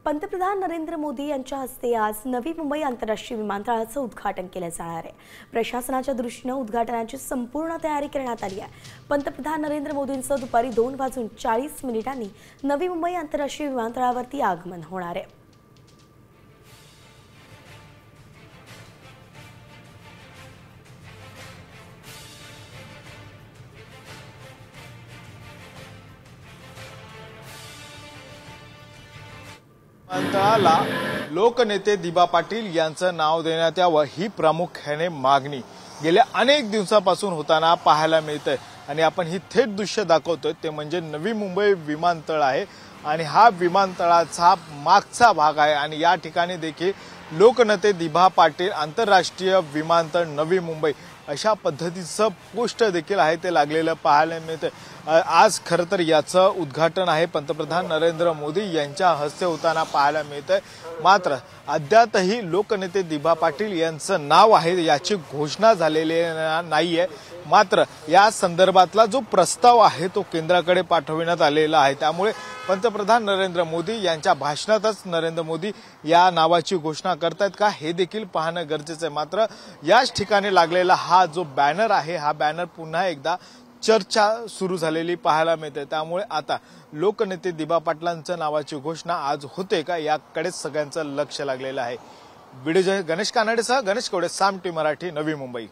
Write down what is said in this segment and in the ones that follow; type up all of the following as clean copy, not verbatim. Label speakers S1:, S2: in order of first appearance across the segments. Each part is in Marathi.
S1: पंतप्रधान नरेंद्र मोदी यांच्या हस्ते आज नवी मुंबई आंतरराष्ट्रीय विमानतळाचं उद्घाटन केलं जाणार आहे। प्रशासनाच्या दृष्टीने उद्घाटनाची संपूर्ण तयारी करण्यात आली आहे। पंतप्रधान नरेंद्र मोदींचं दुपारी 2:40 नवी मुंबई आंतरराष्ट्रीय विमानतळावरती आगमन होणार आहे।
S2: विमानतळाला लोकनेते दिबा पाटील यांचं नाव देण्यात यावं ही प्रामुख्याने मागणी गेल्या अनेक दिवसांपासून होताना पाहायला मिळते आणि आपण ही थेट दृश्य दाखवतोय ते म्हणजे नवी मुंबई विमानतळ आहे आणि हा विमानतळाचा मागचा भाग आहे आणि या ठिकाणी देखील लोकनेते दिबा पाटील आंतरराष्ट्रीय विमानतळ नवी मुंबई अशा पद्धतीचं पोस्ट देखील आहे ते लागलेलं पाहायला मिळते। आज खरं तर याचं उद्घाटन आहे पंतप्रधान नरेंद्र मोदी यांच्या हस्ते होताना पाहायला मिळतंय। मात्र अद्यापही लोकनेते दिबा पाटील यांचं नाव आहे याची घोषणा झालेली नाहीये। मात्र या संदर्भातला जो प्रस्ताव आहे तो केंद्राकडे पाठवण्यात आलेला आहे। त्यामुळे पंतप्रधान नरेंद्र मोदी यांच्या भाषणातच नरेंद्र मोदी या नावाची घोषणा करतात का हे देखील पाहणं गरजेचं आहे। मात्र याच ठिकाणी लागलेला हा जो बॅनर आहे हा बॅनर पुन्हा एकदा चर्चा सुरू झालेली पाहायला मिळते। त्यामुळे आता लोकनेते दिबा पाटलांच्या नावाची घोषणा आज होते का याकडे सगळ्यांचं लक्ष लागलेलं आहे। व्हिडिओ गणेश कानडेसह गणेश कवडे, साम टी मराठी, नवी मुंबई।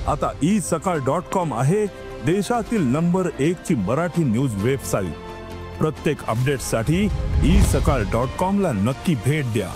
S3: आता isakal.com आहे देशातील नंबर 1 ची मराठी न्यूज वेबसाईट। प्रत्येक अपडेटसाठी isakal.com ला नक्की भेट द्या।